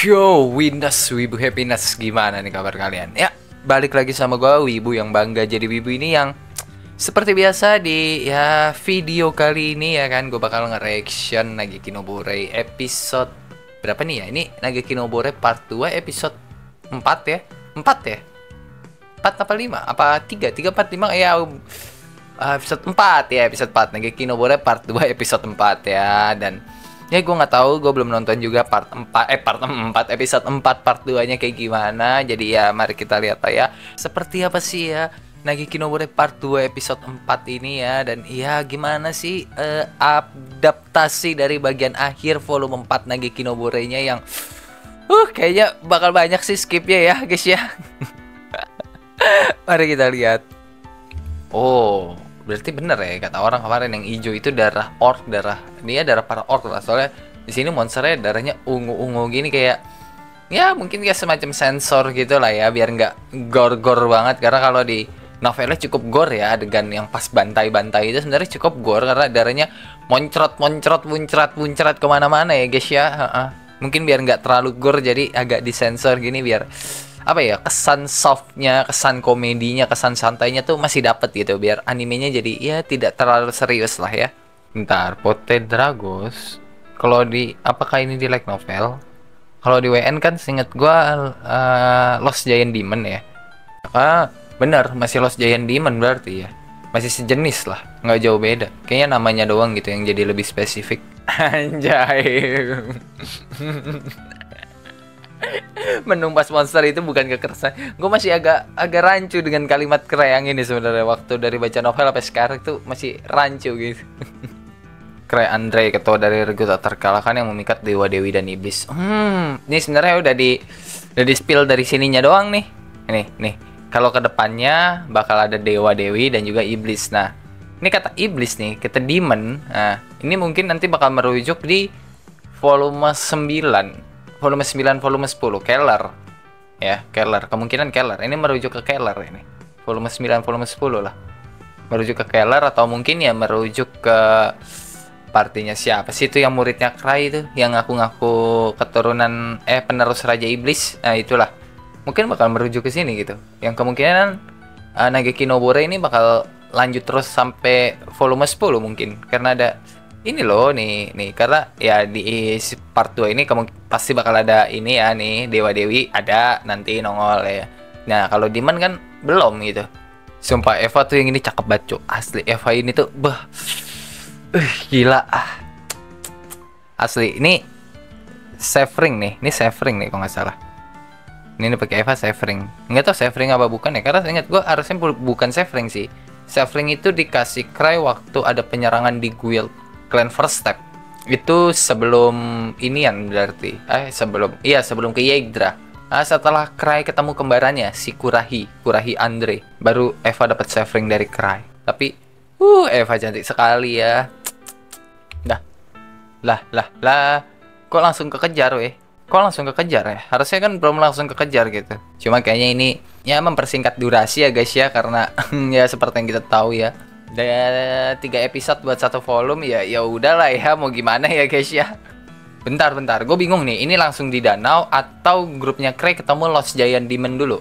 Yo, Windas, Wibu Happiness, gimana nih kabar kalian? Ya, balik lagi sama gue, Wibu yang bangga jadi Wibu ini yang seperti biasa di video kali ini ya kan, gue bakal nge-reaction Nageki no Bore episode berapa nih ya? Ini Nageki no Bore part 2 episode 4 ya? 4 ya? 4 apa 5? Apa 3? 3, 4, 5 ya, episode 4 ya, episode 4 Nageki no Bore part 2 episode 4 ya. Dan ya gue nggak tahu, gue belum nonton juga part 4 episode 4 part 2 nya kayak gimana. Jadi ya mari kita lihat ya seperti apa sih ya Nageki no Bore part 2 episode 4 ini ya. Dan ya gimana sih adaptasi dari bagian akhir volume 4 Nageki no Bore nya yang kayaknya bakal banyak sih skipnya ya guys ya. Mari kita lihat. Oh, berarti bener ya kata orang kemarin yang hijau itu darah orc, dia darah para orc lah. Soalnya di sini monsternya darahnya ungu-ungu gini, kayak ya mungkin kayak semacam sensor gitu lah ya, biar nggak gore-gore banget. Karena kalau di novelnya cukup gore ya, adegan yang pas bantai-bantai itu sebenarnya cukup gore karena darahnya muncrat kemana-mana ya guys ya. Mungkin biar nggak terlalu gore jadi agak disensor gini, biar apa ya, kesan softnya, kesan komedinya, kesan santainya tuh masih dapet gitu, biar animenya jadi ya tidak terlalu serius lah ya. Bentar, Pote Dragos kalau di, apakah ini di light novel? Kalau di WN kan seinget gua Lost Giant Demon ya. Bener, masih Lost Giant Demon berarti ya, masih sejenis lah, nggak jauh beda. Kayaknya namanya doang gitu yang jadi lebih spesifik. Anjay. Menumpas monster itu bukan kekerasan. Gue masih agak rancu dengan kalimat Kreyang ini sebenarnya. Waktu dari baca novel sampai sekarang tuh masih rancu gitu. Krey Andre, ketua dari Regu Tak Terkalahkan yang memikat dewa dewi dan iblis. Ini sebenarnya udah di spill dari sininya doang nih. Nih. Kalau ke depannya bakal ada dewa dewi dan juga iblis. Nah, ini kata iblis nih, kata demon. Nah, ini mungkin nanti bakal merujuk di volume 9. Volume 9, volume 10, Keller. Ya, Keller. Kemungkinan Keller. Ini merujuk ke Keller ini. Volume 9, volume 10 lah. Merujuk ke Keller atau mungkin ya merujuk ke partinya siapa sih itu yang muridnya Krey itu, yang ngaku-ngaku keturunan penerus Raja Iblis. Nah, itulah. Mungkin bakal merujuk ke sini gitu. Yang kemungkinan Nageki no Bore ini bakal lanjut terus sampai volume 10 mungkin. Karena ada ini loh nih karena ya di part 2 ini pasti bakal ada ini ya nih, dewa dewi ada nanti nongol ya. Nah, kalau Demon kan belum gitu. Sumpah Eva tuh yang ini cakep banget Cuk. Asli Eva ini tuh gila asli. Ini Severing nih, kalau nggak salah. Ini pakai Eva Severing. Nggak tahu Severing apa bukan ya, karena ingat gue harusnya bukan Severing sih. Severing itu dikasih Krey waktu ada penyerangan di guild Clan First Step. Itu sebelum inian berarti. Sebelum ke Yggdra. Nah, setelah Krey ketemu kembarannya si Kurahi Andre, baru Eva dapat Severing dari Krey. Tapi Eva cantik sekali ya. Lah. Kok langsung kekejar ya? Harusnya kan belum langsung kekejar gitu. Cuma kayaknya ini ya mempersingkat durasi ya guys ya, karena ya seperti yang kita tahu ya, 3 episode buat 1 volume ya udahlah ya, mau gimana ya guys ya. Bentar, gue bingung nih, ini langsung di danau atau grupnya Krey ketemu Lost Giant Demon dulu?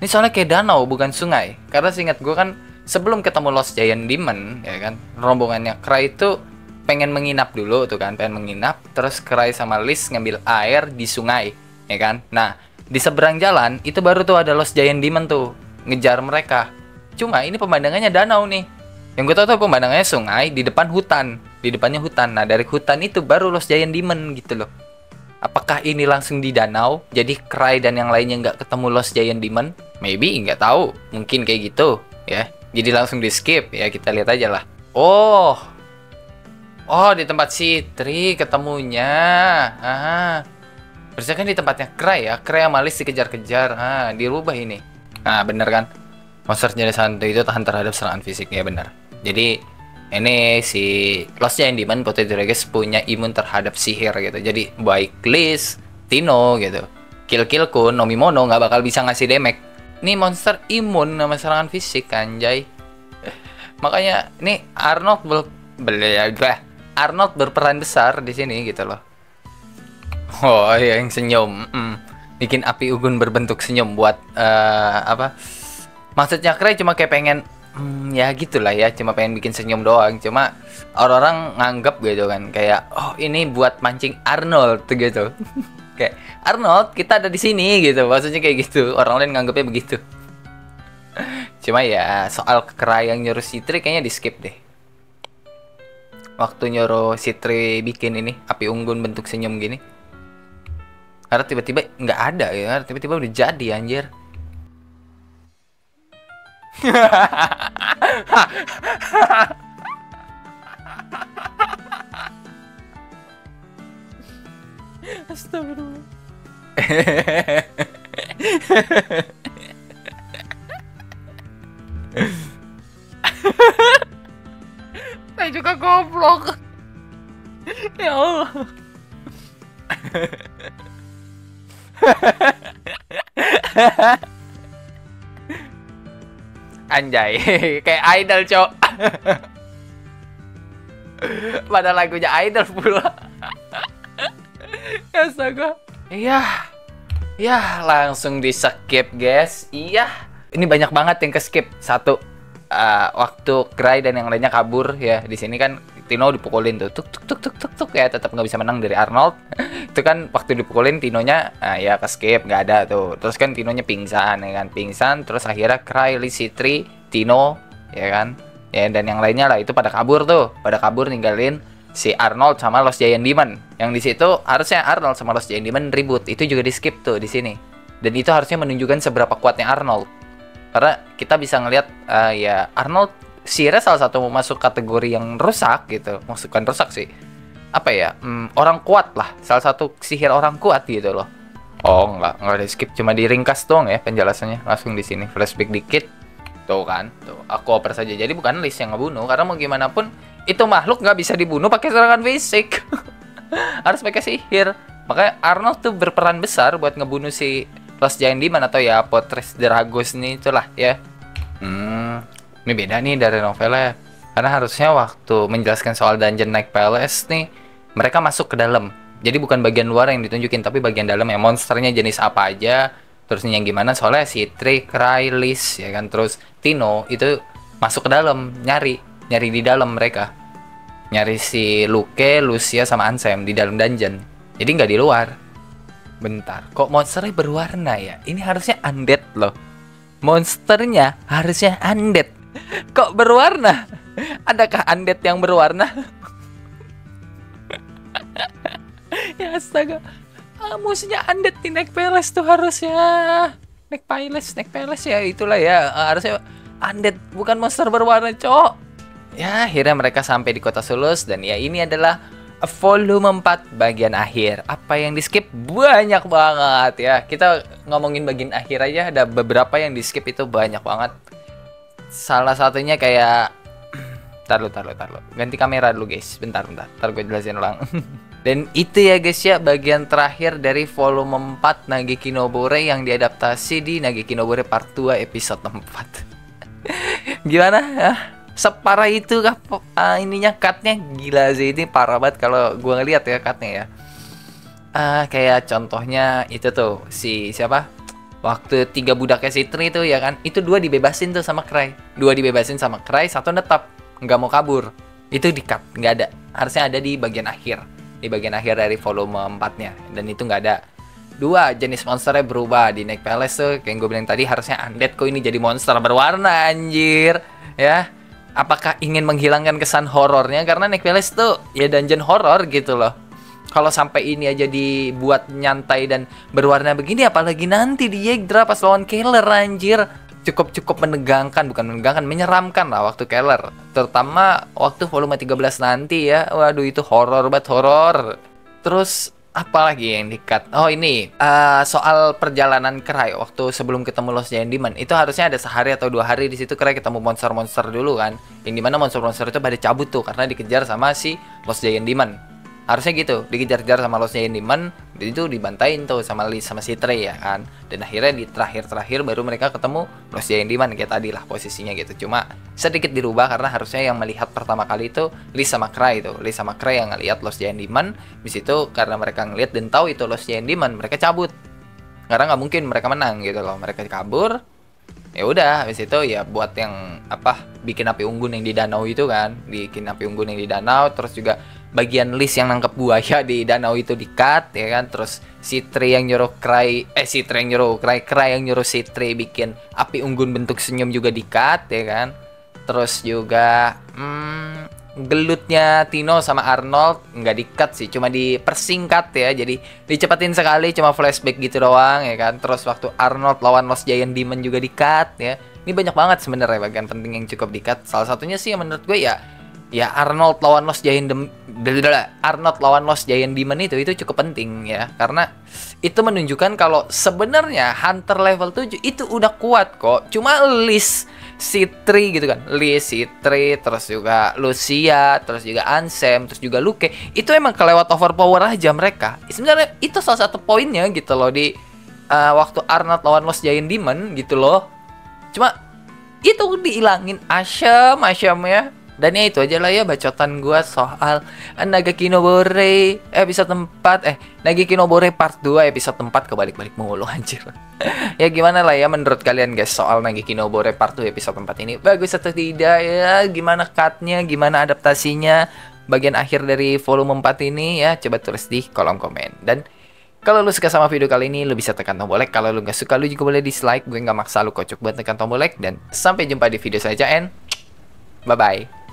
Ini soalnya kayak danau bukan sungai, karena seingat gue kan sebelum ketemu Lost Giant Demon ya kan, rombongannya Krey itu pengen menginap dulu tuh kan, terus Krey sama Liz ngambil air di sungai ya kan. Nah, di seberang jalan itu baru tuh ada Lost Giant Demon tuh ngejar mereka. Cuma ini pemandangannya danau nih. Yang gue tahu pemandangannya sungai, di depannya hutan. Nah, dari hutan itu baru Lost Giant Demon gitu loh. Apakah ini langsung di danau? Jadi Krey dan yang lainnya nggak ketemu Lost Giant Demon? Maybe, nggak tahu. Mungkin kayak gitu ya. Jadi langsung di skip ya, kita lihat aja lah. Oh, di tempat Citri ketemunya. Berarti kan di tempatnya Krey ya. Krey sama Liz dikejar-kejar. Dirubah ini. Nah, bener kan? Monster jenis hantu itu tahan terhadap serangan fisik, ya benar. Jadi ini si Lost Giant Demon Pote Dragos punya imun terhadap sihir gitu. Jadi baik Liz, Tino gitu, Kill Kun, Nomimono nggak bakal bisa ngasih damage. Ini monster imun sama serangan fisik anjay. Makanya ini Arnold berperan besar di sini gitu loh. Oh iya, yang senyum. Bikin api unggun berbentuk senyum buat apa? Maksudnya Cray cuma kayak pengen ya gitulah ya, cuma pengen bikin senyum doang. Cuma orang-orang nganggap gitu kan kayak oh ini buat mancing Arnold tuh gitu. Kayak Arnold kita ada di sini gitu. Maksudnya kayak gitu. Orang lain nganggapnya begitu. Cuma ya soal Cray yang nyuruh Citri kayaknya di skip deh. Waktu nyuruh Citri bikin ini api unggun bentuk senyum gini. Karena tiba-tiba nggak ada ya, tiba-tiba udah jadi anjir. Astagfirullah. Saya juga goblok. Ya Allah. Anjay, kayak idol, cok. Pada lagunya idol pula. Astaga. Iya. Ya, langsung di skip, guys. Iya. Ini banyak banget yang ke skip. Satu, waktu Cray dan yang lainnya kabur ya. Di sini kan Tino dipukulin tuh, tuk tuk tuk tuk tuk tuk ya, tetap nggak bisa menang dari Arnold. Itu kan waktu dipukulin Tinonya ya ke skip, nggak ada tuh. Terus kan Tinonya pingsan ya kan, pingsan. Terus akhirnya Cray, Citri, Tino ya kan, ya dan yang lainnya lah itu pada kabur tuh, pada kabur ninggalin si Arnold sama Lost Giant Demon. Yang di situ harusnya Arnold sama Lost Giant Demon ribut, itu juga di skip tuh di sini. Dan itu harusnya menunjukkan seberapa kuatnya Arnold. Karena kita bisa ngelihat ya Arnold sihirnya salah satu masuk kategori yang rusak gitu. Bukan rusak sih. Apa ya? Orang kuat lah. Salah satu sihir orang kuat gitu loh. Oh, enggak di skip, cuma diringkas dong ya penjelasannya. Langsung di sini flashback dikit. Tuh kan. Tuh, aku oper saja. Jadi bukan Liz yang ngebunuh, karena mau gimana pun itu makhluk nggak bisa dibunuh pakai serangan fisik. Harus pakai sihir. Makanya Arnold tuh berperan besar buat ngebunuh si Lost Giant Demon atau ya Potres Dragos nih, itulah ya. Ini beda nih dari novelnya. Karena harusnya waktu menjelaskan soal Dungeon Night Palace nih, mereka masuk ke dalam. Jadi bukan bagian luar yang ditunjukin, tapi bagian dalam ya. Monsternya jenis apa aja, terus yang gimana, soalnya si Citri, Cray, Liz ya kan, terus Tino itu masuk ke dalam, nyari di dalam mereka. Nyari si Luke, Lucia sama Ansem di dalam dungeon. Jadi nggak di luar. Bentar, kok monsternya berwarna ya? Ini harusnya undead loh. Monsternya harusnya undead. Kok berwarna? Adakah undead yang berwarna? Ya astaga. Musuhnya undead di Night Palace tuh harusnya. Night Palace ya, itulah ya. Harusnya undead, bukan monster berwarna, cok. Ya, akhirnya mereka sampai di kota Solus. Dan ya ini adalah volume 4 bagian akhir. Apa yang di skip? Banyak banget ya. Kita ngomongin bagian akhir aja, ada beberapa yang di skip itu banyak banget. Salah satunya kayak taruh. Ganti kamera dulu guys. Bentar. Ntar gue jelasin ulang. Dan itu ya guys ya, bagian terakhir dari volume 4 Nageki no Bore yang diadaptasi di Nageki no Bore Part 2 episode 4. Gimana ya? Separah itu kah ininya, cutnya gila sih, ini parah banget kalau gue ngeliat ya cutnya ya. Kayak contohnya itu tuh si siapa, waktu 3 budaknya Citri itu ya kan, itu 2 dibebasin tuh sama Cray, 2 dibebasin sama Cray, 1 netap nggak mau kabur. Itu di cut, nggak ada, harusnya ada di bagian akhir, dari volume 4 nya, dan itu nggak ada. 2 jenis monsternya berubah di Night Palace tuh, kayak gue bilang tadi, harusnya undead, kok ini jadi monster berwarna anjir ya. Apakah ingin menghilangkan kesan horornya? Karena Night Palace tuh ya dungeon horror gitu loh. Kalau sampai ini aja dibuat nyantai dan berwarna begini, apalagi nanti di Yggdra pas lawan Keller anjir. Cukup menegangkan, bukan menegangkan, menyeramkan lah waktu Keller. Terutama waktu volume 13 nanti ya. Waduh, itu horor banget, horor. Terus apalagi yang di-cut? Oh ini, soal perjalanan Cray waktu sebelum ketemu Lost Giant Demon. Itu harusnya ada sehari atau 2 hari di situ Cray ketemu monster-monster dulu kan. Yang dimana monster-monster itu pada cabut tuh karena dikejar sama si Lost Giant Demon. Harusnya gitu, dikejar-kejar sama Lost Giant Demon. Dan itu dibantain tuh sama Lee sama Citre ya kan. Dan akhirnya di terakhir-terakhir baru mereka ketemu Lost Giant Demon kayak tadi lah posisinya gitu. Cuma sedikit dirubah karena harusnya yang melihat pertama kali itu Lee sama Cray itu. Lee sama Cray yang ngelihat Lost Giant Demon. Di situ karena mereka ngelihat dan tahu itu Lost Giant Demon, mereka cabut. Karena nggak mungkin mereka menang gitu loh. Mereka kabur. Ya udah, habis itu ya buat yang bikin api unggun yang di danau itu kan, bikin api unggun yang di danau, terus juga bagian Liz yang nangkep buaya di danau itu di-cut ya kan, terus Citre yang nyuruh Cray yang nyuruh Citre bikin api unggun bentuk senyum juga di-cut ya kan. Terus juga gelutnya Tino sama Arnold nggak di-cut sih, cuma dipersingkat ya, jadi dicepetin sekali, cuma flashback gitu doang ya kan. Terus waktu Arnold lawan Lost Giant Demon juga di-cut ya. Ini banyak banget sebenarnya bagian penting yang cukup di-cut. Salah satunya sih yang menurut gue ya Arnold lawan Lost Giant Demon itu cukup penting ya, karena itu menunjukkan kalau sebenarnya Hunter level 7 itu udah kuat kok. Cuma Liz, Citre gitu kan, Liz, Citre, terus juga Lucia, terus juga Ansem, terus juga Luke, itu emang kelewat overpower aja mereka. Sebenarnya itu salah satu poinnya gitu loh di waktu Arnold lawan Lost Giant Demon gitu loh. Cuma itu dihilangin asem ya. Dan ya itu aja lah ya bacotan gua soal Nagaki no Bore episode 4 Nagaki no Bore part 2 episode 4, kebalik-balik mulu anjir. Ya gimana lah ya menurut kalian guys soal Nagaki no Bore part 2 episode 4 ini, bagus atau tidak ya, gimana cutnya, gimana adaptasinya bagian akhir dari volume 4 ini ya, coba tulis di kolom komen. Dan kalau lu suka sama video kali ini, lu bisa tekan tombol like. Kalau lu nggak suka, lu juga boleh dislike. Gue nggak maksa lu kocok buat tekan tombol like. Dan sampai jumpa di video selanjutnya, and bye-bye.